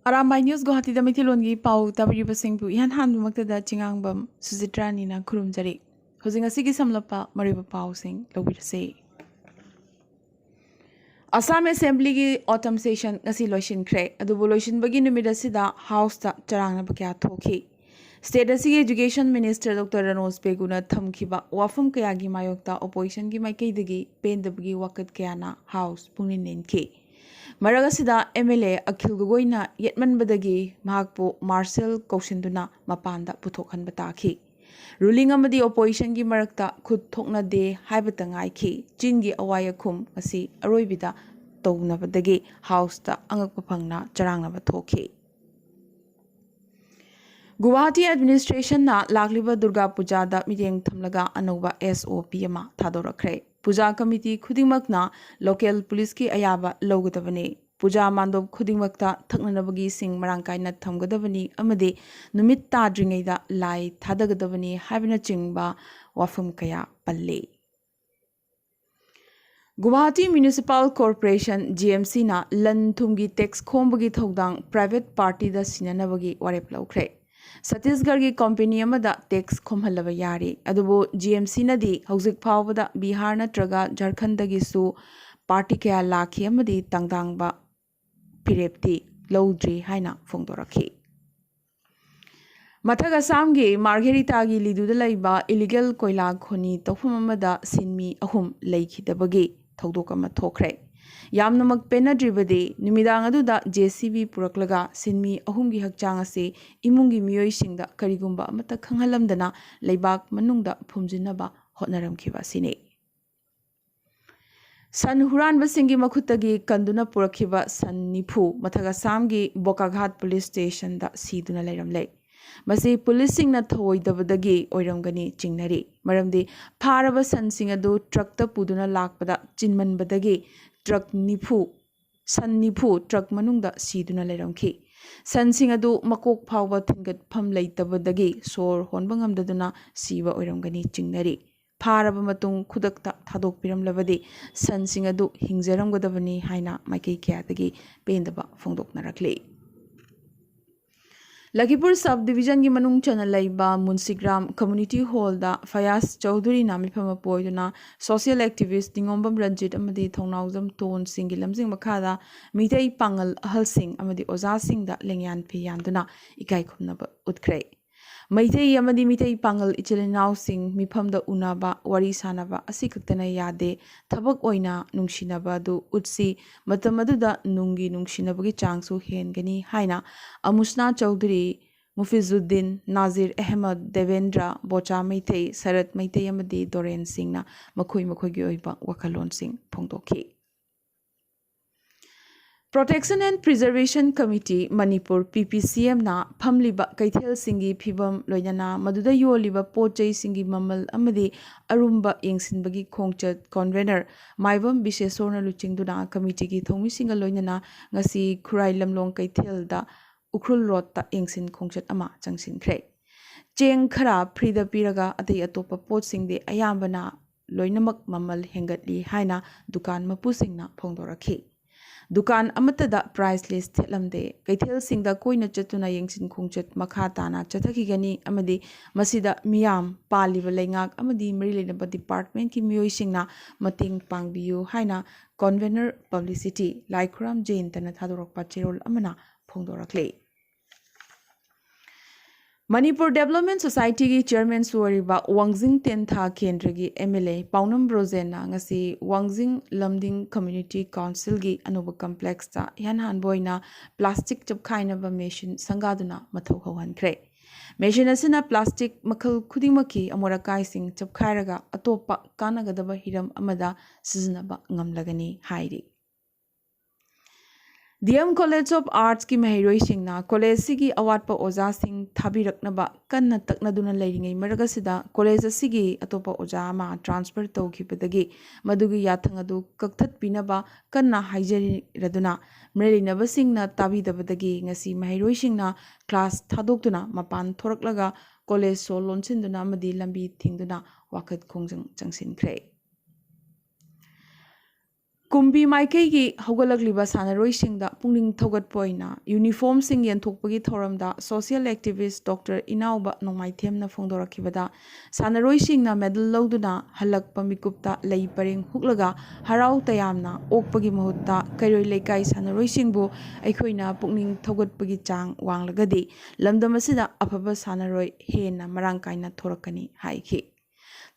Arambai News Guwahati da Mithilongi pau tabiriba singbu ihan handumaktada chingangbam Suzitrani na kurumjari. Hojing asigi samlapa mariba pau sing lobirase. Assam Assembly ki autumn session ngasi loishin kre adubu loishin bagi numida sida house ta charangna bakya thoki. State asigi Education Minister Dr. Ranos Beguna thamkiba wafum kaya gi mayokta opposition gi maikei dagi pendabgi wakat kaya na house pungnin nenke. Maragasida MLA Akhil Gogoina Yetmanbadagi Mahakpo Marcel Kaushinduna Mapanda Puthokhan Bataki. Ruling amadi opposition gi marakta khud thokna de haibatangai ki Chingi awayakum asi aroibida tognabadagi house ta angakpa phangna charangna bathoki. Guwahati administration na lagliba Durga Puja da miteng thamlaga anova SOP ama thadorakre. Puja committee khudingmakna local police ki ayaba logadabani. Puja mandop khudingmakta thaknanabagi sing marangkaina thamgadabani amade numit tadringaida lai thadagadabani haibna chingba wafum kaya palle. Guwahati Municipal Corporation GMC na lan thumgi tax khombagi thodang private party da sinanabagi warep laukre. Satisgarh ki company amada tax khomhalaba yari adubo GMC nadi hauzik phawbada Bihar natraga Jharkhand dagi su party kaya lakhi amadi tangdangba pirepti lodri haina phongdorakhi. Mathag Assam gi Margherita gi liduda laiba illegal koila khoni tawfam amada sinmi ahum leikhidabagi thodok ama thokre. Yamnamak penadribade numidang aduda JCB puraklaga sinmi ahumgi hakchang ase imungi miyoi singda karigumba amata khanghalamdana leibak manungda phumjinaba hotnaramkhiba sine. San huranba singi makhutagi kanduna purakhiba san nifu Mathaga Samgi Bokaghat police station da siduna leiramle. Masi policing na thoidabadagi oiramgani chingnari maramdi pharaba san singadu truck ta puduna lakpada chinmanbadagi truck nifu san nifu truck manungda siduna leiramki san singadu makok phawba thingat pham leitabadagi sor honba ngamdaduna siba oiramgani chingnari pharaba matung khudakta thadok piramlabadi san singadu hingjaramgadabani haina maikei kya pendaba phongdoknarakle. Lakipur subdivision ki manung chana laiba Munsigram Community Hall da Fayaz Chowdhury na mifama poiduna social activist Dingombam Ranjit amadi thongnawjam ton singi lamjing makhada mitei pangal ahal sing amadi oza sing da lengyan phi yanduna ikai khumnaba utkre. Maitei amadi mitei pangal ichilinaw sing mifamda unaba wari sanaba asikaktana yade thabak oina nungsinaba du utsi matamaduda nungi nungsinabagi changsu hengani haina Amusna Chowdhury Mufizuddin Nazir Ahmed Devendra Bocha Maitei Sarat Maitei amadi Doren Singh na makhoi gi oiba wakalon sing phongdokhi. Protection and Preservation Committee Manipur PPCM na phamliba kaithel singi phibam loinana maduda yoliba pochai singi mamal amadi arumba yengsinbagi khongchat convener Maibam Bishesorna luchingduna committee gi thongmi singa loinana ngasi Khurai Lamlong kaithel da Ukhrul Road ta yengsin khongchat ama changsinkhre. Cheng khara frida piraga atai atopa pot singde ayambana loinamak mamal hengatli haina dukan mapu singna phongdorakhi. Dukan amatada price list thelamde kaithel singda koina chatuna yengsin khongchat makha tana chathakigani amadi masida miyam paliba leingak amadi mari lenaba department ki miyoi singna mating pangbiyu haina convener publicity Laikhuram Jain tana thadorakpa cherol amana phongdorakle. Manipur Development Society ki chairman suwariba Wangjing Tentha Kendra MLA Paunam Brozena ngasi Wangjing Lamding Community Council gi anuba complex ta yan boina plastic chapkhainaba machine sangaduna mathau hawankre. Machine asina plastic makhal khudimaki amorakai sing chapkhairaga atopa kanagadaba hiram amada sizinaba ngamlagani hairi. DM College of Arts ki mahiroi singna college sigi awatpa oja sing thabiraknaba kanna taknaduna leiringai maragasida college asigi atopa oja ma transfer tawkhibadagi madugi yathangadu kakthat pinaba kanna haijari raduna mrelinaba singna tabidabadagi ngasi mahiroi singna class thadoktuna mapan thoraklaga college so lonsinduna amadi lambi thingduna wakat khongjang changsinkhre. ꯀꯨꯝꯕꯤ ꯃꯥꯏꯀꯩꯒꯤ ꯍꯧꯒꯠꯂꯛꯂꯤꯕ ꯁꯥꯟꯅꯔꯣꯏꯁꯤꯡꯗ ꯄꯨꯛꯅꯤꯡ ꯊꯧꯒꯠꯄ ꯑꯣꯏꯅ ꯌꯨꯅꯤꯐꯣꯔꯝꯁꯤꯡ ꯌꯦꯟꯊꯣꯛꯄꯒꯤ ꯊꯧꯔꯝꯗ social activist doctor ꯏꯅꯥꯎꯕ ꯅꯣꯡꯃꯥꯏꯊꯦꯝꯅ ꯐꯣꯡꯗꯣꯔꯛꯈꯤꯕꯗ ꯁꯥꯟꯅꯔꯣꯏꯁꯤꯡꯅ medal ꯂꯧꯗꯨꯅ ꯍꯜꯂꯛꯄ ꯃꯤꯀꯨꯞꯇ ꯂꯩ ꯄꯔꯦꯡ ꯍꯨꯛꯂꯒ ꯍꯔꯥꯎ ꯇꯌꯥꯝꯅ ꯑꯣꯛꯄꯒꯤ ꯃꯍꯨꯠꯇ ꯀꯩꯔꯣꯏ ꯂꯩꯀꯥꯏ ꯁꯥꯟꯅꯔꯣꯏꯁꯤꯡꯕꯨ ꯑꯩꯈꯣꯏꯅ ꯄꯨꯛꯅꯤꯡ ꯊꯧꯒꯠꯄꯒꯤ ꯆꯥꯡ ꯋꯥꯡꯂꯒꯗꯤ ꯂꯝꯗꯝ ꯑꯁꯤꯗ ꯑꯐꯕ ꯁꯥꯟꯅꯔꯣꯏ ꯍꯦꯟꯅ ꯃꯔꯥꯡ ꯀꯥꯏꯅ ꯊꯣꯔꯛꯀꯅꯤ ꯍꯥꯏꯈꯤ꯫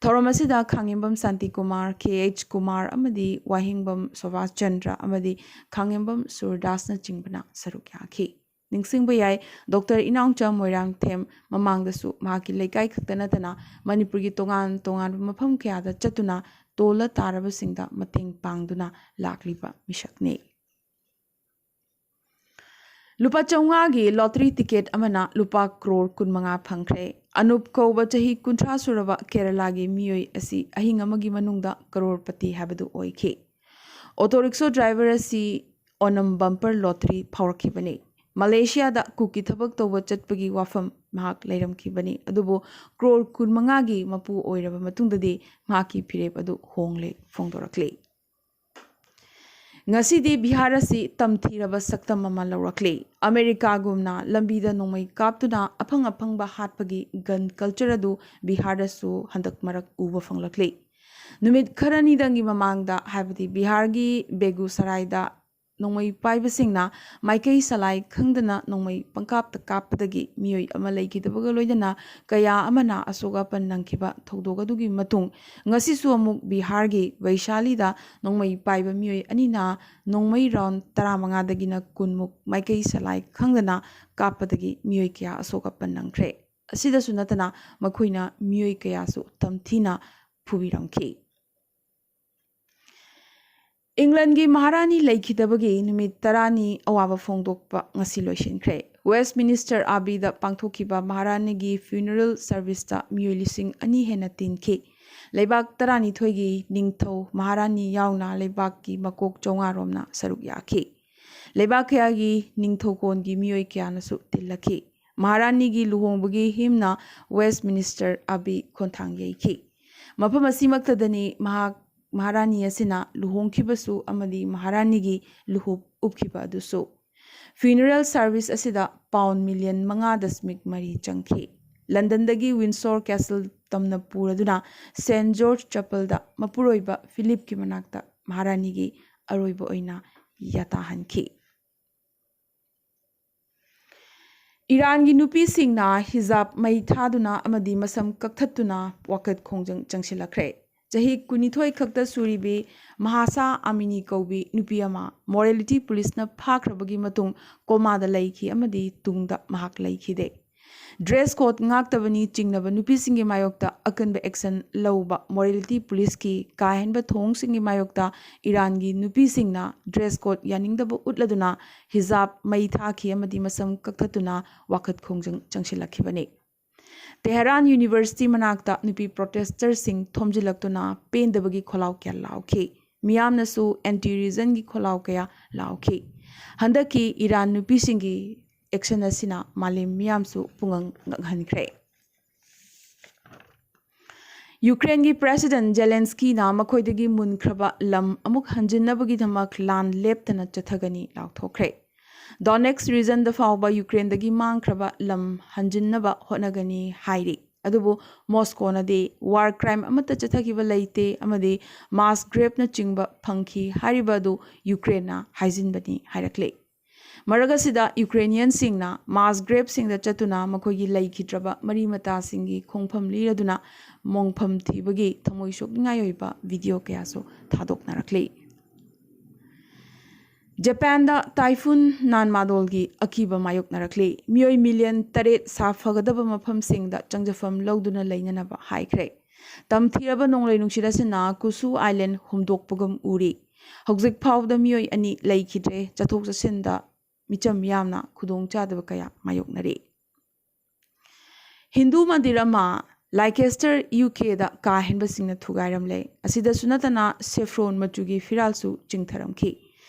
ꯊꯧꯔꯝ ꯑꯁꯤꯗ ꯈꯥꯡꯉꯦꯝꯕꯝ ꯁꯥꯟꯇꯤꯀꯨꯃꯥꯔ, KH ꯀꯨꯃꯥꯔ ꯑꯃꯗꯤ ꯋꯥꯍꯤꯡꯕꯝ ꯁꯣꯚꯥꯁ ꯆꯟꯗ꯭ꯔ ꯑꯃꯗꯤ ꯈꯥꯡꯉꯦꯝꯕꯝ ꯁꯨꯔꯗꯥꯁꯅꯆꯤꯡꯕꯅ ꯁꯔꯨꯛ ꯌꯥꯈꯤ꯫ ꯅꯤꯡꯁꯤꯡꯕ ꯌꯥꯏ ꯗꯣꯛꯇꯔ ꯏꯅꯥꯎꯆꯥ ꯃꯣꯏꯔꯥꯡꯊꯦꯝ ꯃꯃꯥꯡꯗꯁꯨ ꯃꯍꯥꯛꯀꯤ ꯂꯩꯀꯥꯏ ꯈꯛꯇ ꯅꯠꯇꯅ ꯃꯅꯤꯄꯨꯔꯒꯤ ꯇꯣꯉꯥꯟ ꯇꯣꯉꯥꯟꯕ ꯃꯐꯝ ꯀꯌꯥꯗ ꯆꯠꯇꯨꯅ ꯇꯣꯜꯂ ꯇꯥꯔꯕꯁꯤꯡꯗ ꯃꯇꯦꯡ ꯄꯥꯡꯗꯨꯅ ꯂꯥꯛꯂꯤꯕ ꯃꯤꯁꯛꯅꯤ꯫ ꯂꯨꯄꯥ 500ꯒꯤ ꯂꯣꯇꯔꯤ ꯇꯤꯀꯦꯠ ꯑꯃꯅ ꯂꯨꯄꯥ ꯀ꯭ꯔꯣꯔ 15 ꯐꯪꯈ꯭ꯔꯦ꯫ ꯑꯅꯨꯞ ꯀꯧꯕ ꯆꯍꯤ 30 ꯁꯨꯔꯕ ꯀꯦꯔꯂꯥꯒꯤ ꯃꯤꯑꯣꯏ ꯑꯁꯤ ꯑꯍꯤꯡ ꯑꯃꯒꯤ ꯃꯅꯨꯡꯗ ꯀꯔꯣꯔꯄꯇꯤ ꯍꯥꯏꯕꯗꯨ ꯑꯣꯏꯈꯤ꯫ ꯑꯣꯇꯣ ꯔꯤꯛꯁꯣ ꯗ꯭ꯔꯥꯏꯚꯔ ꯑꯁꯤ ꯑꯣꯅꯝ ꯕꯝꯄꯔ ꯂꯣꯇꯔꯤ ꯐꯥꯎꯔꯛꯈꯤꯕꯅꯤ꯫ ꯃꯂꯦꯁꯤꯌꯥꯗ ꯀꯨꯛꯀꯤ ꯊꯕꯛ ꯇꯧꯕ ꯆꯠꯄꯒꯤ ꯋꯥꯐꯝ ꯃꯍꯥꯛ ꯂꯩꯔꯝꯈꯤꯕꯅꯤ, ꯑꯗꯨꯕꯨ ꯀ꯭ꯔꯣꯔ 15ꯒꯤ ꯃꯄꯨ ꯑꯣꯏꯔꯕ ꯃꯇꯨꯡꯗꯗꯤ ꯃꯍꯥꯛꯀꯤ ꯐꯤꯔꯦꯞ ꯑꯗꯨ ꯍꯣꯡꯂꯦ ꯐꯣꯡꯗꯣꯔꯛꯂꯤ꯫ ꯉꯁꯤꯗꯤ ꯕꯤꯍꯥꯔ ꯑꯁꯤ ꯇꯝꯊꯤꯔꯕ ꯁꯛꯇꯝ ꯑꯃ ꯂꯧꯔꯛꯂꯤ꯫ ꯑꯃꯦꯔꯤꯀꯥꯒꯨꯝꯅ ꯂꯝꯕꯤꯗ ꯅꯣꯡꯃꯩ ꯀꯥꯞꯇꯨꯅ ꯑꯐꯪ ꯑꯐꯪꯕ ꯍꯥꯠꯄꯒꯤ ꯒꯟ ꯀꯜꯆꯔ ꯑꯗꯨ ꯕꯤꯍꯥꯔꯗꯁꯨ ꯍꯟꯗꯛ ꯃꯔꯛ ꯎꯕ ꯐꯪꯂꯛꯂꯤ꯫ ꯅꯨꯃꯤꯠ ꯈꯔꯅꯤꯗꯪꯒꯤ ꯃꯃꯥꯡꯗ ꯍꯥꯏꯕꯗꯤ ꯕꯤꯍꯥꯔꯒꯤ ꯕꯦꯒꯨꯁꯔꯥꯏꯗ ꯅꯣꯡꯃꯩ ꯄꯥꯏꯕꯁꯤꯡꯅ ꯃꯥꯏꯀꯩ ꯁꯂꯥꯏ ꯈꯪꯗꯅ ꯅꯣꯡꯃꯩ ꯄꯪꯀꯥꯞꯇ ꯀꯥꯞꯄꯗꯒꯤ ꯃꯤꯑꯣꯏ ꯑꯃ ꯂꯩꯈꯤꯗꯕꯒ ꯂꯣꯏꯅꯅ ꯀꯌꯥ ꯑꯃꯅ ꯑꯁꯣꯛ ꯑꯄꯟ ꯅꯪꯈꯤꯕ ꯊꯧꯗꯣꯛ ꯑꯗꯨꯒꯤ ꯃꯇꯨꯡ ꯉꯁꯤꯁꯨ ꯑꯃꯨꯛ ꯕꯤꯍꯥꯔꯒꯤ ꯋꯩꯁꯥꯂꯤꯗ ꯅꯣꯡꯃꯩ ꯄꯥꯏꯕ ꯃꯤꯑꯣꯏ ꯑꯅꯤꯅ ꯅꯣꯡꯃꯩ ꯔꯥꯎꯟ 15ꯗꯒꯤꯅ 10ꯃꯨꯛ ꯃꯥꯏꯀꯩ ꯁꯂꯥꯏ ꯈꯪꯗꯅ ꯀꯥꯞꯄꯗꯒꯤ ꯃꯤꯑꯣꯏ ꯀꯌꯥ ꯑꯁꯣꯛ ꯑꯄꯟ ꯅꯪꯈ꯭ꯔꯦ꯫ ꯑꯁꯤꯗꯁꯨ ꯅꯠꯇꯅ ꯃꯈꯣꯏꯅ ꯃꯤꯑꯣꯏ ꯀꯌꯥꯁꯨ ꯇꯝꯊꯤꯅ ꯐꯨꯕꯤꯔꯝꯈꯤ꯫ ꯏꯪꯂꯦꯟꯗꯒꯤ ꯃꯍꯥꯔꯥꯅꯤ ꯂꯩꯈꯤꯗꯕꯒꯤ ꯅꯨꯃꯤꯠ 10ꯅꯤ ꯑꯋꯥꯕ ꯐꯣꯡꯗꯣꯛꯄ ꯉꯁꯤ ꯂꯣꯏꯁꯤꯟꯈ꯭ꯔꯦ꯫ ꯋꯦꯁꯠꯃꯤꯅꯤꯁꯇꯔ ꯑꯥꯕꯤꯗ ꯄꯥꯡꯊꯣꯛꯈꯤꯕ ꯃꯍꯥꯔꯥꯅꯤꯒꯤ ꯐ꯭ꯌꯨꯅꯔꯦꯜ ꯁꯔꯚꯤꯁꯇ ꯃꯤꯑꯣꯏ 2,000 ꯍꯦꯟꯅ ꯇꯤꯟꯈꯤ꯫ ꯂꯩꯕꯥꯛ 12ꯒꯤ ꯅꯤꯡꯊꯧ ꯃꯍꯥꯔꯥꯅꯤ ꯌꯥꯎꯅ ꯂꯩꯕꯥꯛꯀꯤ ꯃꯀꯣꯛ 500 ꯔꯣꯝꯅ ꯁꯔꯨꯛ ꯌꯥꯈꯤ꯫ ꯂꯩꯕꯥꯛ ꯀꯌꯥꯒꯤ ꯅꯤꯡꯊꯧꯀꯣꯟꯒꯤ ꯃꯤꯑꯣꯏ ꯀꯌꯥꯅꯁꯨ ꯇꯤꯜꯂꯛꯈꯤ꯫ ꯃꯍꯥꯔꯥꯅꯤꯒꯤ ꯂꯨꯍꯣꯡꯕꯒꯤ ꯍꯤꯝꯅ ꯋꯦꯁꯠꯃꯤꯅꯤꯁꯇꯔ ꯑꯥꯕꯤ ꯈꯣꯟꯊꯥꯡ ꯌꯩꯈꯤ꯫ ꯃꯐꯝ ꯑꯁꯤꯃꯛꯇꯗꯅꯤ ꯃꯍꯥꯔꯥꯅꯤ ꯑꯁꯤꯅ ꯂꯨꯍꯣꯡꯈꯤꯕꯁꯨ ꯑꯃꯗꯤ ꯃꯍꯥꯔꯥꯅꯤꯒꯤ ꯂꯨꯍꯨꯞ ꯎꯞꯈꯤꯕ ꯑꯗꯨꯁꯨ꯫ ꯐ꯭ꯌꯨꯅꯔꯦꯜ ꯁꯔꯚꯤꯁ ꯑꯁꯤꯗ ꯄꯥꯎꯟ ꯃꯤꯂꯤꯌꯟ 5.3 ꯆꯪꯈꯤ꯫ ꯂꯟꯗꯟꯗꯒꯤ ꯋꯤꯟꯁꯣꯔ ꯀꯦꯁꯜ ꯇꯝꯅ ꯄꯨꯔꯗꯨꯅ ꯁꯦꯟꯠ ꯖꯣꯔꯖ ꯆꯄꯜꯗ ꯃꯄꯨꯔꯣꯏꯕ ꯐꯤꯂꯤꯞꯀꯤ ꯃꯅꯥꯛꯇ ꯃꯍꯥꯔꯥꯅꯤꯒꯤ ꯑꯔꯣꯏꯕ ꯑꯣꯏꯅ ꯌꯥꯇꯥꯍꯟꯈꯤ꯫ ꯏꯔꯥꯟꯒꯤ ꯅꯨꯄꯤꯁꯤꯡꯅ ꯍꯤꯖꯥꯕ ꯃꯩ ꯊꯥꯗꯨꯅ ꯑꯃꯗꯤ ꯃꯁꯝ ꯀꯛꯊꯠꯇꯨꯅ ꯋꯥꯀꯠ ꯈꯣꯡꯖꯪ ꯆꯪꯁꯤꯜꯂꯛꯈ꯭ꯔꯦ꯫ ꯆꯍꯤ 12 ꯈꯛꯇ ꯁꯨꯔꯤꯕꯤ ꯃꯍꯥꯁꯥ ꯑꯃꯤꯅꯤ ꯀꯧꯕꯤ ꯅꯨꯄꯤ ꯑꯃ ꯃꯣꯔꯦꯂꯤꯇꯤ ꯄꯨꯂꯤꯁꯅ ꯐꯥꯈ꯭ꯔꯕꯒꯤ ꯃꯇꯨꯡ ꯀꯣꯃꯥꯗ ꯂꯩꯈꯤ ꯑꯃꯗꯤ ꯇꯨꯡꯗ ꯃꯍꯥꯛ ꯂꯩꯈꯤꯗꯦ꯫ ꯗ꯭ꯔꯦꯁ ꯀꯣꯗ ꯉꯥꯛꯇꯕꯅꯤ ꯆꯤꯡꯅꯕ ꯅꯨꯄꯤꯁꯤꯡꯒꯤ ꯃꯥꯌꯣꯛꯇ ꯑꯀꯟꯕ ꯑꯦꯛꯁꯟ ꯂꯧꯕ ꯃꯣꯔꯦꯂꯤꯇꯤ ꯄꯨꯂꯤꯁꯀꯤ ꯀꯥꯍꯦꯟꯕ ꯊꯧꯑꯣꯡꯁꯤꯡꯒꯤ ꯃꯥꯌꯣꯛꯇ ꯏꯔꯥꯟꯒꯤ ꯅꯨꯄꯤꯁꯤꯡꯅ ꯗ꯭ꯔꯦꯁ ꯀꯣꯗ ꯌꯥꯅꯤꯡꯗꯕ ꯎꯠꯂꯗꯨꯅ ꯍꯤꯖꯥꯕ ꯃꯩ ꯊꯥꯈꯤ ꯑꯃꯗꯤ ꯃꯁꯝ ꯀꯛꯊꯠꯇꯨꯅ ꯋꯥꯀꯠ ꯈꯣꯡꯖꯪ ꯆꯪꯁꯤꯜꯂꯛꯈꯤꯕꯅꯤ꯫ ꯇꯦꯍꯔꯥꯟ ꯌꯨꯅꯤꯚꯔꯁꯤꯇꯤ ꯃꯅꯥꯛꯇ ꯅꯨꯄꯤ ꯄ꯭ꯔꯣꯇꯦꯁꯇꯔꯁꯤꯡ ꯊꯣꯝꯖꯤꯜꯂꯛꯇꯨꯅ ꯄꯦꯟꯗꯕꯒꯤ ꯈꯣꯜꯂꯥꯎ ꯀꯌꯥ ꯂꯥꯎꯈꯤ꯫ ꯃꯤꯌꯥꯝꯅꯁꯨ ꯑꯦꯟꯇꯤ ꯔꯤꯖꯟꯒꯤ ꯈꯣꯜꯂꯥꯎ ꯀꯌꯥ ꯂꯥꯎꯈꯤ꯫ ꯍꯟꯗꯛꯀꯤ ꯏꯔꯥꯟ ꯅꯨꯄꯤꯁꯤꯡꯒꯤ ꯑꯦꯛꯁꯟ ꯑꯁꯤꯅ ꯃꯥꯂꯦꯝ ꯃꯤꯌꯥꯝꯁꯨ ꯄꯨꯡꯉꯛ ꯉꯛꯍꯟꯈ꯭ꯔꯦ꯫ ꯌꯨꯀ꯭ꯔꯦꯟꯒꯤ ꯄ꯭ꯔꯦꯁꯤꯗꯦꯟꯠ ꯖꯦꯂꯦꯟꯁꯀꯤꯅ ꯃꯈꯣꯏꯗꯒꯤ ꯃꯨꯟꯈ꯭ꯔꯕ ꯂꯝ ꯑꯃꯨꯛ ꯍꯟꯖꯤꯟꯅꯕꯒꯤꯗꯃꯛ ꯂꯥꯟ ꯂꯦꯞꯇꯅ ꯆꯠꯊꯒꯅꯤ ꯂꯥꯎꯊꯣꯛꯈ꯭ꯔꯦ꯫ ꯗꯣꯅꯦꯠꯁꯛ ꯔꯤꯖꯟꯗ ꯐꯥꯎꯕ ꯌꯨꯀ꯭ꯔꯦꯟꯗꯒꯤ ꯃꯥꯡꯈ꯭ꯔꯕ ꯂꯝ ꯍꯟꯖꯤꯟꯅꯕ ꯍꯣꯠꯅꯒꯅꯤ ꯍꯥꯏꯔꯤ꯫ ꯑꯗꯨꯕꯨ ꯃꯣꯁꯀꯣꯅꯗꯤ ꯋꯥꯔ ꯀ꯭ꯔꯥꯏꯝ ꯑꯃꯠꯇ ꯆꯠꯊꯈꯤꯕ ꯂꯩꯇꯦ ꯑꯃꯗꯤ ꯃꯥꯁ ꯒ꯭ꯔꯦꯞꯅꯆꯤꯡꯕ ꯐꯪꯈꯤ ꯍꯥꯏꯔꯤꯕ ꯑꯗꯨ ꯌꯨꯀ꯭ꯔꯦꯟꯅ ꯍꯥꯏꯖꯤꯟꯕꯅꯤ ꯍꯥꯏꯔꯛꯂꯤ꯫ ꯃꯔꯛ ꯑꯁꯤꯗ ꯌꯨꯀ꯭ꯔꯦꯅꯤꯌꯟꯁꯤꯡꯅ ꯃꯥꯁ ꯒ꯭ꯔꯦꯞꯁꯤꯡꯗ ꯆꯠꯇꯨꯅ ꯃꯈꯣꯏꯒꯤ ꯂꯩꯈꯤꯗ꯭ꯔꯕ ꯃꯔꯤ ꯃꯇꯥꯁꯤꯡꯒꯤ ꯈꯣꯡꯐꯝ ꯂꯤꯔꯗꯨꯅ ꯃꯣꯡꯐꯝ ꯊꯤꯕꯒꯤ ꯊꯃꯣꯏ ꯁꯣꯛꯅꯤꯡꯉꯥꯏ ꯑꯣꯏꯕ ꯚꯤꯗꯤꯑꯣ ꯀꯌꯥꯁꯨ ꯊꯥꯗꯣꯛꯅꯔꯛꯂꯤ꯫ ꯖꯄꯥꯟꯗ ꯇꯥꯏꯐꯨꯟ ꯅꯥꯟꯃꯥꯗꯣꯜꯒꯤ ꯑꯀꯤꯕ ꯃꯥꯌꯣꯛꯅꯔꯛꯂꯤ꯫ ꯃꯤꯑꯣꯏ ꯃꯤꯂꯤꯌꯟ 8 ꯁꯥꯐꯒꯗꯕ ꯃꯐꯝꯁꯤꯡꯗ ꯆꯪꯖꯐꯝ ꯂꯧꯗꯨꯅ ꯂꯩꯅꯅꯕ ꯍꯥꯏꯈ꯭ꯔꯦ꯫ ꯇꯝꯊꯤꯔꯕ ꯅꯣꯡꯂꯩ ꯅꯨꯡꯁꯤꯠ ꯑꯁꯤꯅ ꯀꯨꯁꯨ ꯑꯥꯏꯂꯦꯟꯗ ꯍꯨꯝꯗꯣꯛꯄꯒꯨꯝ ꯎꯔꯤ꯫ ꯍꯧꯖꯤꯛ ꯐꯥꯎꯕꯗ ꯃꯤꯑꯣꯏ 2 ꯂꯩꯈꯤꯗ꯭ꯔꯦ꯫ ꯆꯠꯊꯣꯛ ꯆꯠꯁꯤꯟꯗ ꯃꯤꯆꯝ ꯃꯤꯌꯥꯝꯅ ꯈꯨꯗꯣꯡꯆꯥꯗꯕ ꯀꯌꯥ ꯃꯥꯌꯣꯛꯅꯔꯤ꯫ ꯍꯤꯟꯗꯨ ꯃꯟꯗꯤꯔ ꯑꯃ ꯂꯥꯏꯀꯦꯁꯇꯔ ꯌꯨꯀꯦꯗ ꯀꯥ ꯍꯦꯟꯕꯁꯤꯡꯅ ꯊꯨꯒꯥꯏꯔꯝꯂꯦ꯫ ꯑꯁꯤꯗꯁꯨ ꯅꯠꯇꯅ ꯁꯦꯐ꯭ꯔꯣꯟ ꯃꯆꯨꯒꯤ ꯐꯤꯔꯥꯜꯁꯨ ꯆꯤꯡꯊꯔꯝꯈꯤ꯫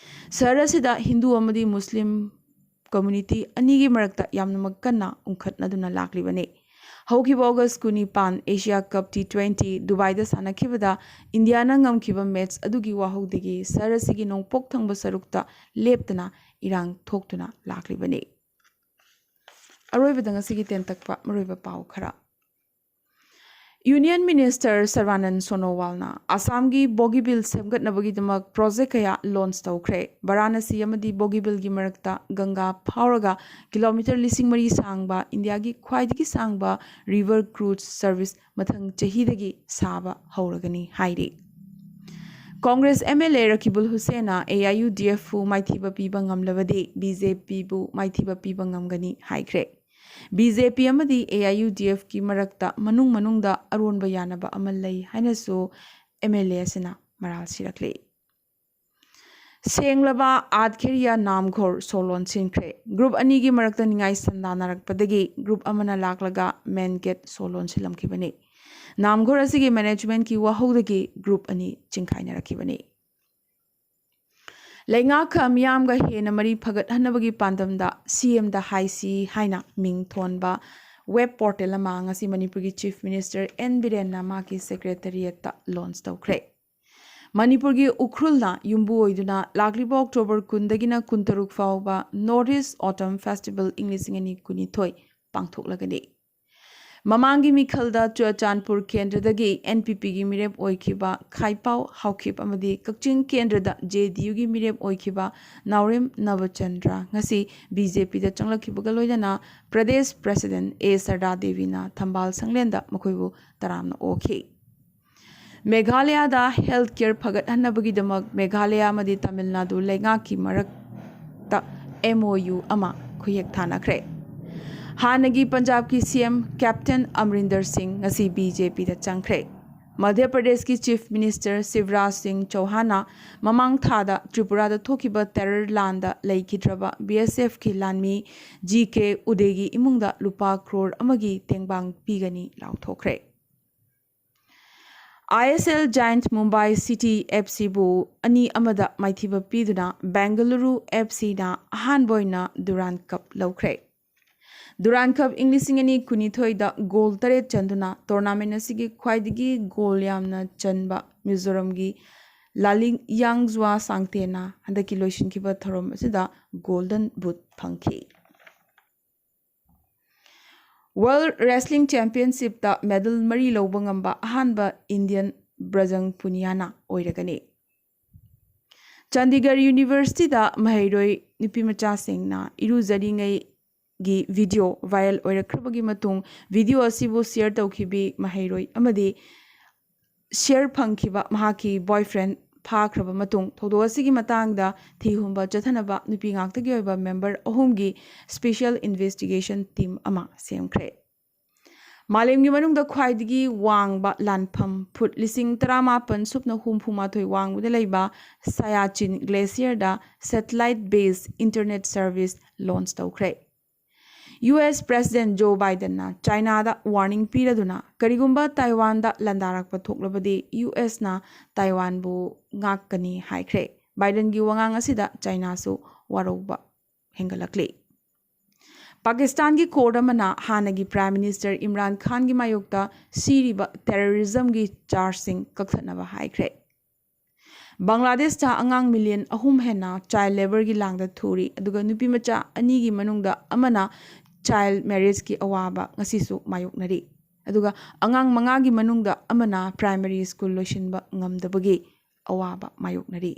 ꯁꯍꯔ ꯑꯁꯤꯗ ꯍꯤꯟꯗꯨ ꯑꯃꯗꯤ ꯃꯨꯁꯂꯤꯝ ꯀꯝꯃ꯭ꯌꯨꯅꯤꯇꯤ ꯑꯅꯤꯒꯤ ꯃꯔꯛꯇ ꯌꯥꯝꯅꯃꯛ ꯀꯟꯅ ꯎꯪꯈꯠꯅꯗꯨꯅ ꯂꯥꯛꯂꯤꯕꯅꯤ꯫ ꯍꯧꯈꯤꯕ ꯑꯣꯒꯁ 19 ꯑꯦꯁꯤꯌꯥ ꯀꯞ T20 ꯗꯨꯕꯥꯏꯗ ꯁꯥꯟꯅꯈꯤꯕꯗ ꯏꯟꯗꯤꯌꯥꯅ ꯉꯝꯈꯤꯕ ꯃꯦꯠꯆ ꯑꯗꯨꯒꯤ ꯋꯥꯍꯧꯗꯒꯤ ꯁꯍꯔ ꯑꯁꯤꯒꯤ ꯅꯣꯡꯄꯣꯛ ꯊꯪꯕ ꯁꯔꯨꯛꯇ ꯂꯦꯞꯇꯅ ꯏꯔꯥꯡ ꯊꯣꯛꯇꯨꯅ ꯂꯥꯛꯂꯤꯕꯅꯤ꯫ ꯑꯔꯣꯏꯕꯗ ꯉꯁꯤꯒꯤ ꯇꯦꯟꯇꯛꯄ ꯃꯔꯨꯑꯣꯏꯕ ꯄꯥꯎ ꯈꯔ꯫ यूनियन मिनिस्टर सर्बानंद सोनोवालना आसाम की बोगीबिल सेमगटनबगीदमक प्रोजेक्ट कया लॉन्च तौख्रे। वाराणसी अमदी बोगीबिल की मरक्ता गंगा फावरगा किलोमीटर 3,000 सांगबा इंडिया की ख्वाइदगी सांगबा रिवर क्रूज सर्विस मथंग चहीदगी साबा हौरगनी हाइरी। कांग्रेस MLA रकीबुल हुसैना AIUDF माइथीबा पीबा ngamlabadi BJP बु माइथीबा पीबा ngamgani हाइख्रे। BJP अमदी AIUDF की मरक्ता मनुंगदा अरोनबा यानबा अमल लई हाइनसु MLA सिना मराल सिरकले। सेंगलबा आदखेरिया नामघोर सोलोन सिंख्रे। ग्रुप अनी की मरक्ता निंगाई संदानरकपदगी ग्रुप अमना लाकलगा मेन गेट सोलोन सिलमखिबने। नामघोर असिगी मैनेजमेंट की वाहौदगी ग्रुप अनी चिंखाइनरखिबने। लेंगाखा मियामगा हेना मरी फगत हनबगी पांदमदा CM दा हाइसी हाइना मिंग थोनबा वेब पोर्टल अमा ngasi मणिपुर की चीफ मिनिस्टर N Biren मा की सेक्रेटरीट लॉन्च तौख्रे। मणिपुर की उख्रुलना युम्बु ओइदुना लाक्लिबा अक्टोबर 10 दगिना 13 फाउबा नॉर्थ ईस्ट ऑटम फेस्टिवल इंग्लिसिंगनी कुनिथोय पांगथोकलगनी। ममांगी मिखलदा चुरचानपुर केंद्रदगी NPP की मिरेप ओइखिबा खाइपाव हाउखिब अमदी कक्चिंग केंद्रदा JDU की मिरेप ओइखिबा नावरेम नवचंद्रा ngasi BJP दा चंगलखिबगा लोइदना प्रदेश प्रेसिडेंट A सरदा देवीना थंबाल संगलेंदा मखोइबु तरामना ओखि। मेघालय दा हेल्थ केयर फगत हन्नबगीदमक मेघालय अमदी तमिलनाडु लेंगा की मरक्ता MOU अमा खुयेक थानाख्रे। हानगी पंजाब की CM captain Amarinder Singh ngasi BJP दा चंख्रे। मध्य प्रदेश की चीफ मिनिस्टर शिवराज सिंह चौहाना ममांग थादा त्रिपुरा दा थोकिबा टेरर लांदा लेखिद्रबा BSF की लानमी GK उदेगी इमुंगदा लुपा क्रोर अमगी तेंगबांग पीगनी लाउथोख्रे। ISL giant Mumbai city FC बु अनी अमदा माइथीबा पीदुना बेंगलुरु FC ना अहानबोइना दुरान कप लौख्रे। दुरान कप इंग्लिसिंगनी कुनिथोइदा गोल 3 चंदुना टूर्नामेंट असिगी ख्वाइदगी गोल यामना चनबा मिजोरम की लालिंग यांगजुआ सांगतेना हंदकी लोइसिनखिबा थरोम असिदा गोल्डन बूट फंखि। वर्ल्ड रेसलिंग चैंपियनशिप दा मेडल मरी लौबा ngamba अहानबा इंडियन ब्रजंग पुनियाना ओइरगनी। चंडीगढ़ यूनिवर्सिटी दा महैरोय नुपीमचा सिंगना इरुजरिंगै गी वीडियो वायरल ओइरखबगी मतुंग वीडियो असिबु शेयर तौखिबी महैरोय अमदी शेयर फंखिबा महाकी बॉयफ्रेंड फाख्रबा मतुंग थौदो असिगी मतांगदा थीहुंबा चथनबा नुपी ngakतगी ओइबा मेंबर अहुमगी स्पेशल इन्वेस्टिगेशन टीम अमा सेमख्रे। मालेमगी मनुंगदा ख्वाइदगी वांगबा लानफम फुट 19,000 सुपना हुमफुमाथोय वांगबुदा लैबा सायाचिन ग्लेशियर दा satellite based internet service launch तौख्रे। US प्रेसिडेंट जो बाइडेन ना चाइना दा वार्निंग पीरदुना करिगुंबा ताइवान दा लंदारकपा थोकलबदी US ना ताइवान बु ngakकनी हाइख्रे। बाइडेन की वंगांग असिदा चाइना सु वारोबा हेंगलकले। पाकिस्तान की कोर्ट अमना हानगी प्राइम मिनिस्टर इमरान खान की मायोक्ता सीरीबा टेररिज्म की चार्ज सिंग कक्थनबा हाइख्रे। बांग्लादेश ता अंगांग मिलियन अहुम हेना चाइल्ड लेबर की लांगदा थूरी अदुगा नुपी मचा अनी की मनुंगदा अमना चाइल्ड मैरिज की अवाबा ngasisu mayoknari aduga angang manga gi manungda amana primary school loisinba ngamdabagi awaba mayoknari।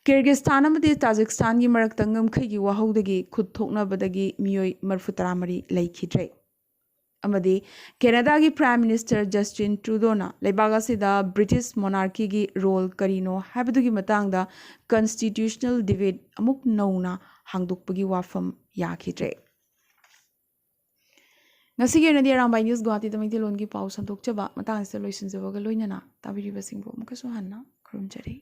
Kyrgyzstan अमदी ताजिकिस्तान की मरक्ता ngamkhai gi wahaudagi khut thoknabadagi miyoi 43 leikhidrae। अमदी कनाडा की प्राइम मिनिस्टर जस्टिन ट्रूडो ना लेबागा सिदा ब्रिटिश मोनार्की की रोल करीनो हाबदुगी मतांगदा कॉन्स्टिट्यूशनल डिबेट अमुक नौना हांगदुकपगी वाफम याखिद्रे। ngasi ge nadi Arambai News Guwahati tamai lon की पाउ संतोकचबा मतांग से लोइसिनजबगा लोइनना ताबिरिबसिंगबो मुकसु हन्ना खुरुमजरे।